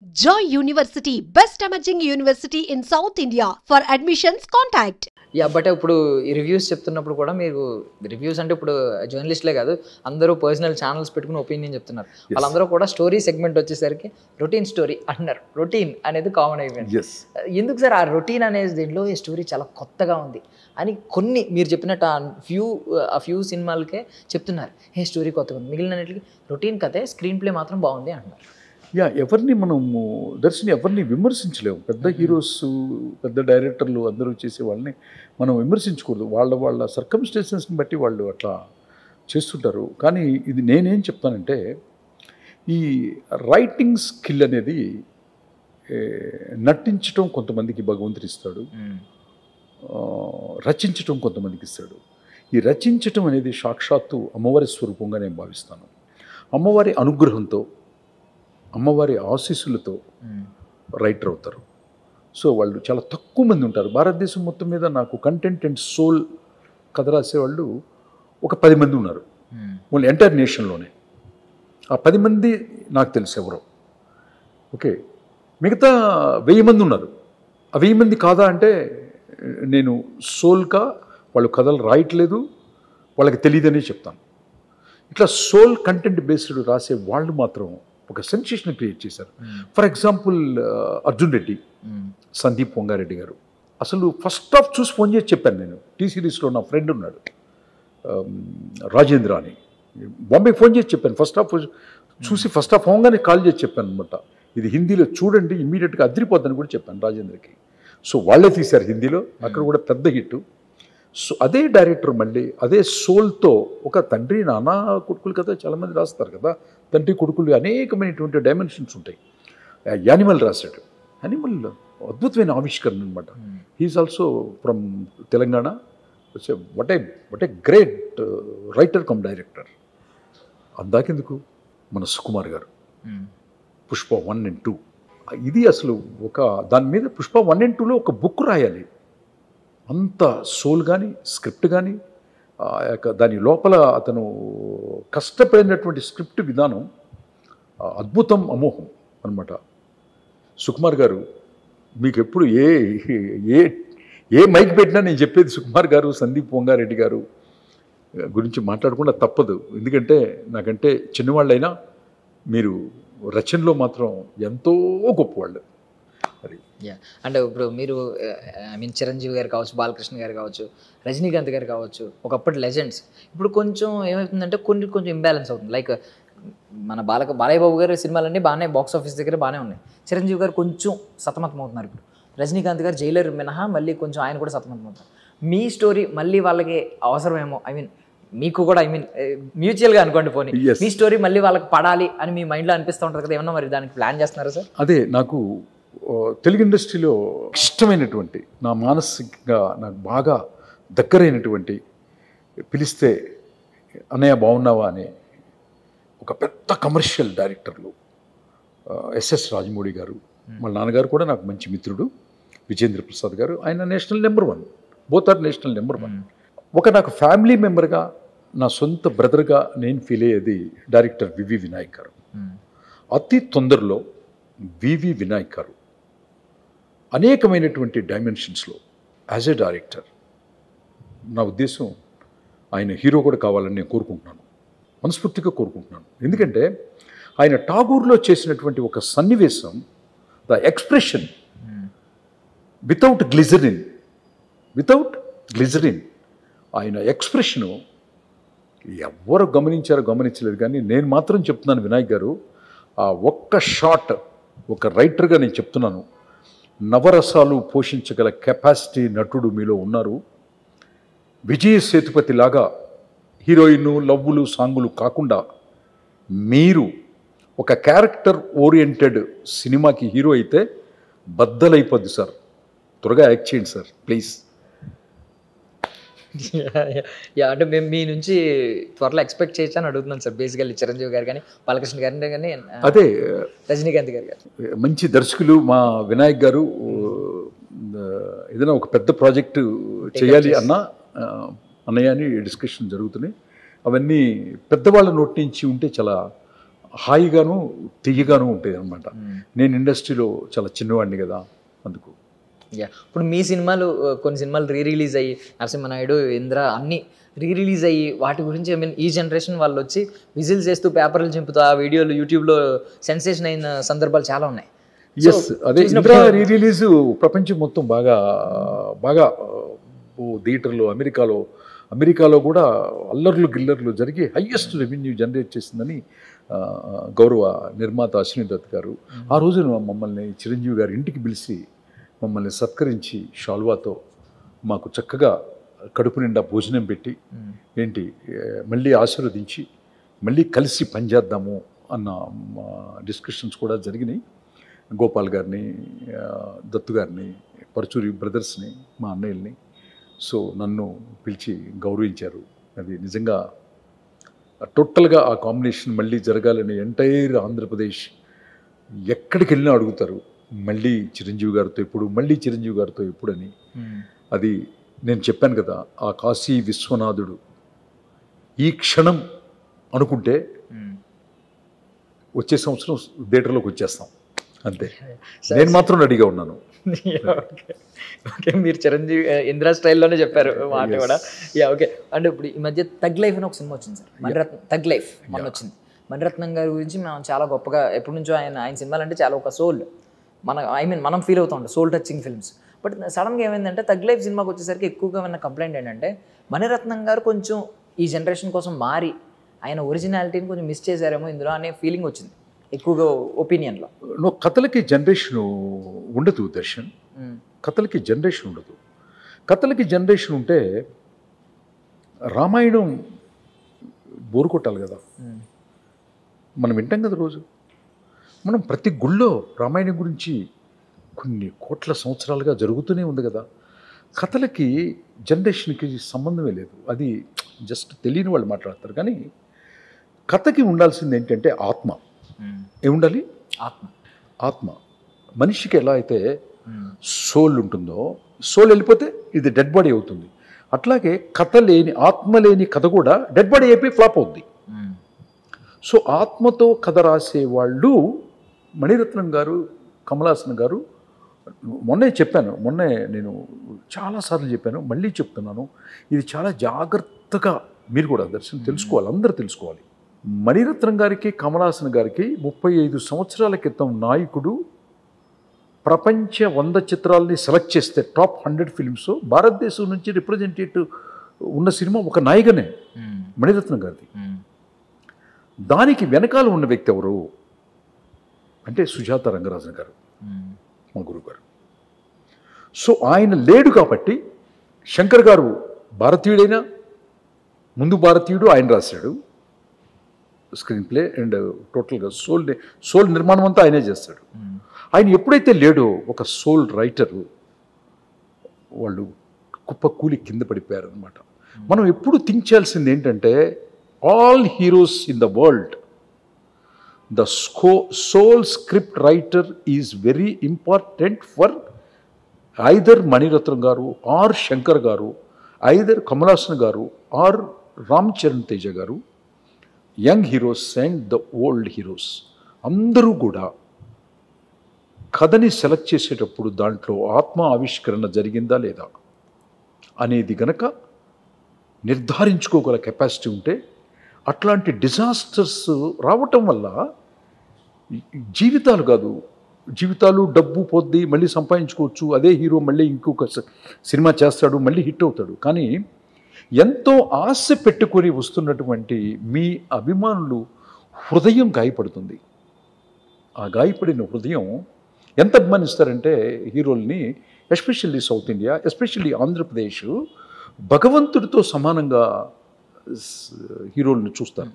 Joy University, best emerging university in South India. For admissions, contact. But ఇప్పుడు ఈ reviews చెప్తున్నప్పుడు కూడా మీరు రివ్యూస్ అంటే ఇప్పుడు జర్నలిస్ట్లే కాదు అందరూ పర్సనల్ ఛానల్స్ పెట్టుకుని ఒపీనియన్ చెప్తున్నారు. వాళ్ళందరూ కూడా స్టోరీ సెగ్మెంట్ వచ్చేసరికి రొటీన్ స్టోరీ అంటున్నారు. రొటీన్ అనేది కామన్ అయిపోయింది. ఎందుకు సార్ ఆ రొటీన్ అనేది దీంట్లో ఈ స్టోరీ చాలా కొత్తగా ఉంది అని కొన్ని మీరు చెప్పినట్టు ఆ ఫ్యూ సినిమాలకే చెప్తున్నారు ఏ స్టోరీ కొత్తగా ఉంది, మిగిలినట్లకి రొటీన్ కథే స్క్రీన్ ప్లే మాత్రం బాగుంది అంటున్నారు. ఎవరిని మనము దర్శని ఎవరిని విమర్శించలేము. పెద్ద హీరోస్ పెద్ద డైరెక్టర్లు అందరూ చేసే వాళ్ళని మనం విమర్శించకూడదు. వాళ్ళ సర్కమ్స్టెన్సెస్ని బట్టి వాళ్ళు అట్లా చేస్తుంటారు. కానీ ఇది నేనేం చెప్తానంటే ఈ రైటింగ్ స్కిల్ అనేది నటించటం కొంతమందికి భగవంతుడు ఇస్తాడు, రచించటం కొంతమందికి ఇస్తాడు. ఈ రచించటం అనేది సాక్షాత్తు అమ్మవారి స్వరూపంగా నేను భావిస్తాను. అమ్మవారి అనుగ్రహంతో అమ్మవారి ఆశీస్సులతో రైటర్ అవుతారు. సో వాళ్ళు చాలా తక్కువ మంది ఉంటారు భారతదేశం మొత్తం మీద. నాకు కంటెంట్ అండ్ సోల్ కథ రాసేవాళ్ళు ఒక 10 మంది ఉన్నారు ఓన్లీ ఎంటైర్ నేషన్లోనే. ఆ 10 మంది నాకు తెలుసు ఎవరో. ఓకే, మిగతా 1000 మంది ఉన్నారు. ఆ 1000 మంది కాదా అంటే నేను సోల్గా వాళ్ళు కథలు రాయట్లేదు, వాళ్ళకి తెలియదనే చెప్తాను. ఇట్లా సోల్ కంటెంట్ బేస్డ్ రాసే వాళ్ళు మాత్రం ఒక సెన్సేషన్ క్రియేట్ చేశారు. ఫర్ ఎగ్జాంపుల్ అర్జున్ రెడ్డి, సందీప్ పొంగారెడ్డి గారు. అసలు ఫస్ట్ హాఫ్ చూసి ఫోన్ చేసి చెప్పాను నేను. టీ సిరీస్లో నా ఫ్రెండ్ ఉన్నాడు రాజేంద్ర అని, బాంబేకి ఫోన్ చేసి చెప్పాను. ఫస్ట్ హాఫ్ చూసి ఫస్ట్ హాఫ్ అవగానే కాల్ చేసి చెప్పాను అనమాట. ఇది హిందీలో చూడండి ఇమ్మీడియట్గా అదిరిపోద్దని కూడా చెప్పాను రాజేంద్రకి. సో వాళ్ళే తీశారు హిందీలో, అక్కడ కూడా పెద్ద హిట్. సో అదే డైరెక్టర్ మళ్ళీ అదే సోల్తో ఒక తండ్రి నాన్న కొడుకులు కదా చాలామంది రాస్తారు కదా, తండ్రి కొడుకులు అనేకమైనటువంటి డైమెన్షన్స్ ఉంటాయి. యానిమల్ రాశాడు. యానిమల్ అద్భుతమైన ఆవిష్కరణ అనమాట. He's also from Telangana. What a great writer cum director. అందాకెందుకు మన సుకుమార్ గారు పుష్ప 1 and 2. ఇది అసలు ఒక దాని మీద పుష్ప 1 and 2లో ఒక బుక్ రాయాలి. అంత సోల్ కానీ స్క్రిప్ట్ కానీ దాని లోపల అతను కష్టపడినటువంటి స్క్రిప్ట్ విధానం అద్భుతం, అమోఘం అనమాట. సుకుమార్ గారు మీకు ఎప్పుడు ఏ ఏ ఏ మైక్ పెట్టినా నేను చెప్పేది సుకుమార్ గారు, సందీప్ పొంగారెడ్డి గారు గురించి మాట్లాడకుండా తప్పదు. ఎందుకంటే నాకంటే చిన్నవాళ్ళైనా మీరు రచనలో మాత్రం ఎంతో గొప్పవాళ్ళు. అది అంటే ఇప్పుడు మీరు చిరంజీవి గారు కావచ్చు, బాలకృష్ణ గారు కావచ్చు, రజనీకాంత్ గారు కావచ్చు, ఒకప్పటి లెజెండ్స్. ఇప్పుడు కొంచెం ఏమవుతుందంటే కొంచెం ఇంబ్యాలెన్స్ అవుతుంది. లైక్ మన బాలయ్య బాబు గారి సినిమాలన్నీ బాగానే బాక్స్ ఆఫీస్ దగ్గర బాగానే ఉన్నాయి. చిరంజీవి గారు కొంచెం సతమతం అవుతున్నారు. ఇప్పుడు రజనీకాంత్ గారు జైలర్ మినహా మళ్ళీ కొంచెం ఆయన కూడా సతమతం అవుతారు. మీ స్టోరీ మళ్ళీ వాళ్ళకి అవసరమేమో, మీకు కూడా మ్యూచువల్గా అనుకోండి పోనీ, మీ స్టోరీ మళ్ళీ వాళ్ళకి పడాలి అని మీ మైండ్లో అనిపిస్తూ ఉంటుంది కదా, ఏమన్నా మరి దానికి ప్లాన్ చేస్తున్నారా సార్? అదే నాకు తెలుగు ఇండస్ట్రీలో ఇష్టమైనటువంటి, నా మానసికంగా నాకు బాగా దగ్గరైనటువంటి, పిలిస్తే అన్నయ్య బాగున్నావా అనే ఒక పెద్ద కమర్షియల్ డైరెక్టర్లు ఎస్ఎస్ రాజమౌళి గారు. వాళ్ళ నాన్నగారు కూడా నాకు మంచి మిత్రుడు విజేంద్ర ప్రసాద్ గారు. ఆయన national number 1, both are national number 1. ఒక నాకు ఫ్యామిలీ మెంబర్గా, నా సొంత బ్రదర్గా నేను ఫీల్ అయ్యేది డైరెక్టర్ వివి వినాయక్ గారు. అతి తొందరలో వివి వినాయక్ గారు అనేకమైనటువంటి డైమెన్షన్స్లో యాజ్ ఏ డైరెక్టర్, నా ఉద్దేశం ఆయన హీరో కూడా కావాలని నేను కోరుకుంటున్నాను, మనస్ఫూర్తిగా కోరుకుంటున్నాను. ఎందుకంటే ఆయన ఠాగూర్లో చేసినటువంటి ఒక సన్నివేశం, ద ఎక్స్ప్రెషన్ వితౌట్ గ్లిజరిన్ ఆయన ఎక్స్ప్రెషను ఎవరు గమనించలేదు. కానీ నేను మాత్రం చెప్తున్నాను, వినాయక్ గారు ఆ ఒక్క షాట్, ఒక రైటర్గా నేను చెప్తున్నాను, నవరసాలు పోషించగల కెపాసిటీ నటుడు మీలో ఉన్నారు. విజయ్ సేతుపతి లాగా హీరోయిన్ లవ్వులు సాంగులు కాకుండా మీరు ఒక క్యారెక్టర్ ఓరియంటెడ్ సినిమాకి హీరో అయితే బద్దలైపోద్ది సార్. త్వరగా యాక్ట్ చేయండి సార్ ప్లీజ్. అంటే మేము మీ నుంచి త్వరలో ఎక్స్పెక్ట్ చేయొచ్చు అని అడుగుతున్నాను సార్. బేసికల్లీ చిరంజీవి గారు కానీ, బాలకృష్ణ గారు కానీ, అదే రజనీకాంత్ గారు మంచి దర్శకులు. మా వినాయక్ గారు ఏదైనా ఒక పెద్ద ప్రాజెక్టు చేయాలి అన్నయ్య అని డిస్కషన్ జరుగుతున్నాయి. అవన్నీ పెద్దవాళ్ళ నోటి నుంచి ఉంటే చాలా హాయిగాను తియ్యగాను ఉంటాయి అనమాట. నేను ఇండస్ట్రీలో చాలా చిన్నవాడిని కదా, అందుకు. యా, ఇప్పుడు మీ సినిమాలు కొన్ని సినిమాలు రిలీజ్ అయ్యి నరసింహనాయుడు, ఇంద్ర అన్నీ రిలీజ్ అయ్యి వాటి గురించి ఐ మీన్ ఈ జనరేషన్ వాళ్ళు వచ్చి విజిల్స్ చేస్తూ పేపర్లు చింపుతూ ఆ వీడియోలు యూట్యూబ్లో సెన్సేషన్ అయిన సందర్భాలు చాలా ఉన్నాయి. ఎస్, అదే ఇంద్ర రిలీజ్ ప్రపంచం మొత్తం బాగా బాగా థియేటర్లో అమెరికాలో కూడా అల్లర్లు గిల్లర్లు జరిగి హయ్యెస్ట్ రెవెన్యూ జనరేట్ చేసిందని గౌరవ నిర్మాత అశ్విని దత్ గారు ఆ రోజు మమ్మల్ని చిరంజీవి గారు ఇంటికి పిలిచి మమ్మల్ని సత్కరించి షాల్వాతో మాకు చక్కగా కడుపు నిండా భోజనం పెట్టి ఏంటి మళ్ళీ ఆశీర్వదించి మళ్ళీ కలిసి పనిచేద్దాము అన్న డిస్కషన్స్ కూడా జరిగినాయి. గోపాల్ గారిని, దత్తు గారిని, పరచూరి బ్రదర్స్ని, మా అన్నయ్యల్ని సో నన్ను పిలిచి గౌరవించారు. అది నిజంగా టోటల్గా ఆ కాంబినేషన్ మళ్ళీ జరగాలని ఎంటైర్ ఆంధ్రప్రదేశ్ ఎక్కడికి వెళ్ళినా అడుగుతారు, మళ్ళీ చిరంజీవి గారితో ఎప్పుడని. అది నేను చెప్పాను కదా, ఆ కాశీ విశ్వనాథుడు ఈ క్షణం అనుకుంటే వచ్చే సంవత్సరం థియేటర్లోకి వచ్చేస్తాం అంతే. నేను మాత్రం రెడీగా ఉన్నాను. ఓకే, మీరు చిరంజీవి ఇంద్రా స్టైల్లోనే చెప్పారు మాట కూడా. Yeah, okay. అంటే ఇప్పుడు ఈ మధ్య తగ్ లైఫ్ అని ఒక సినిమా వచ్చింది సార్, మణిరత్నం తగ్ లైఫ్ మొన్న వచ్చింది. మణిరత్నం గారి గురించి మనం చాలా గొప్పగా ఎప్పటి నుంచో ఆయన సినిమాలు అంటే చాలా ఒక సోల్ మనం ఫీల్ అవుతూ ఉంటాం, సోల్ టచింగ్ ఫిల్మ్స్. బట్ సడన్గా ఏమైందంటే తగ్ లైఫ్ సినిమాకి వచ్చేసరికి ఎక్కువగా ఉన్న కంప్లైంట్ ఏంటంటే మణిరత్నం గారు కొంచెం ఈ జనరేషన్ కోసం మారి ఆయన ఒరిజినాలిటీని కొంచెం మిస్ చేశారేమో ఇందులో అనే ఫీలింగ్ వచ్చింది ఎక్కువగా ఒపీనియన్లో. కథలకి జనరేషన్ ఉండదు దర్శన్, కథలకి జనరేషన్ ఉండదు. కథలకి జనరేషన్ ఉంటే రామాయణం బోరు కొట్టాలి కదా, మనం వింటాం కదా రోజు. మనం ప్రతి గుళ్ళో రామాయణం గురించి కొన్ని కోట్ల సంవత్సరాలుగా జరుగుతూనే ఉంది కదా. కథలకి జనరేషన్కి సంబంధమే లేదు, అది జస్ట్ తెలియని వాళ్ళు మాట్లాడతారు. కానీ కథకి ఉండాల్సింది ఏంటంటే ఆత్మ. ఏముండాలి? ఆత్మ. మనిషికి ఎలా అయితే సోల్ ఉంటుందో, సోల్ వెళ్ళిపోతే ఇది డెడ్ బాడీ అవుతుంది. అట్లాగే కథ లేని, ఆత్మ లేని కథ కూడా డెడ్ బాడీ అయిపోయి ఫ్లాప్ అవుద్ది. సో ఆత్మతో కథ రాసేవాళ్ళు మణిరత్నం గారు, కమల్ హాసన్ గారు. మొన్నే నేను చాలాసార్లు చెప్పాను, మళ్ళీ చెప్తున్నాను, ఇది చాలా జాగ్రత్తగా మీరు కూడా దర్శనం తెలుసుకోవాలి, అందరూ తెలుసుకోవాలి. మణిరత్నం గారికి, కమల్ హాసన్ గారికి 35 సంవత్సరాల క్రితం నాయకుడు ప్రపంచ 100 చిత్రాలని సెలెక్ట్ చేస్తే టాప్ 100 ఫిల్మ్స్ భారతదేశం నుంచి రిప్రజెంటేటివ్ ఉన్న సినిమా ఒక నాయకనే మణిరత్నం గారిది. దానికి వెనకాల ఉన్న వ్యక్తి ఎవరు అంటే సుజాత రంగరాజన్ గారు, మా గురువు గారు. సో ఆయన లేడు కాబట్టి శంకర్ గారు భారతీయుడైనా, ముందు భారతీయుడు, ఆయన రాశాడు స్క్రీన్ ప్లే అండ్ టోటల్గా సోల్ నిర్మాణం అంతా ఆయనే చేస్తాడు. ఆయన ఎప్పుడైతే లేడో ఒక సోల్ రైటరు, వాళ్ళు కుప్ప కూలి కింద పడిపోయారు అనమాట. మనం ఎప్పుడు థింక్ చేయాల్సింది ఏంటంటే all heroes in the world, the sole script writer is very important for either Maniratnam garu or Shankar garu, either Kamal Haasan garu or Ram Charan Teja garu, young heroes and the old heroes. అందరూ కూడా కథని select చేసేటప్పుడు దాంట్లో ఆత్మ ఆవిష్కరణ జరిగిందా లేదా అనేది గనక నిర్ధారించుకోగల కెపాసిటీ ఉంటే అట్లాంటి డిజాస్టర్స్ రావటం వల్ల జీవితాలు కాదు, జీవితాలు డబ్బు పొద్ది మళ్ళీ సంపాదించుకోవచ్చు. అదే హీరో మళ్ళీ ఇంకొక సినిమా చేస్తాడు, మళ్ళీ హిట్ అవుతాడు. కానీ ఎంతో ఆశ పెట్టుకొని వస్తున్నటువంటి మీ అభిమానులు హృదయం గాయపడుతుంది. ఆ గాయపడిన హృదయం ఎంత అభిమానిస్తారంటే హీరోల్ని, especially South India, especially Andhra Pradesh భగవంతుడితో సమానంగా హీరోలను చూస్తారు.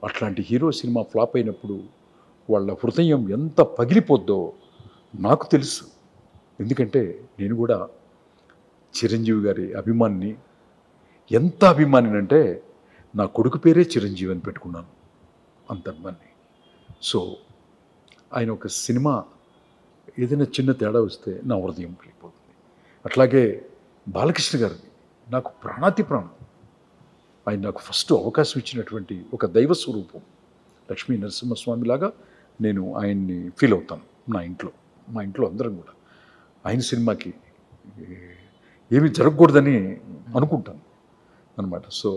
అట్లాంటి హీరో సినిమా ఫ్లాప్ అయినప్పుడు వాళ్ళ హృదయం ఎంత పగిలిపోద్దో నాకు తెలుసు. ఎందుకంటే నేను కూడా చిరంజీవి గారి అభిమానిని. ఎంత అభిమానినంటే నా కొడుకు పేరే చిరంజీవి అని పెట్టుకున్నాను, అంత అభిమాని. సో ఆయన ఒక సినిమా ఏదైనా చిన్న తేడా వస్తే నా హృదయం పగిలిపోతుంది. అట్లాగే బాలకృష్ణ గారిది నాకు ప్రాణాతి ప్రాణం. ఆయన నాకు ఫస్ట్ అవకాశం ఇచ్చినటువంటి ఒక దైవ స్వరూపం. లక్ష్మీ నరసింహస్వామి లాగా నేను ఆయన్ని ఫీల్ అవుతాను మా ఇంట్లో అందరం కూడా ఆయన సినిమాకి ఏమీ జరగకూడదని అనుకుంటాను అనమాట. సో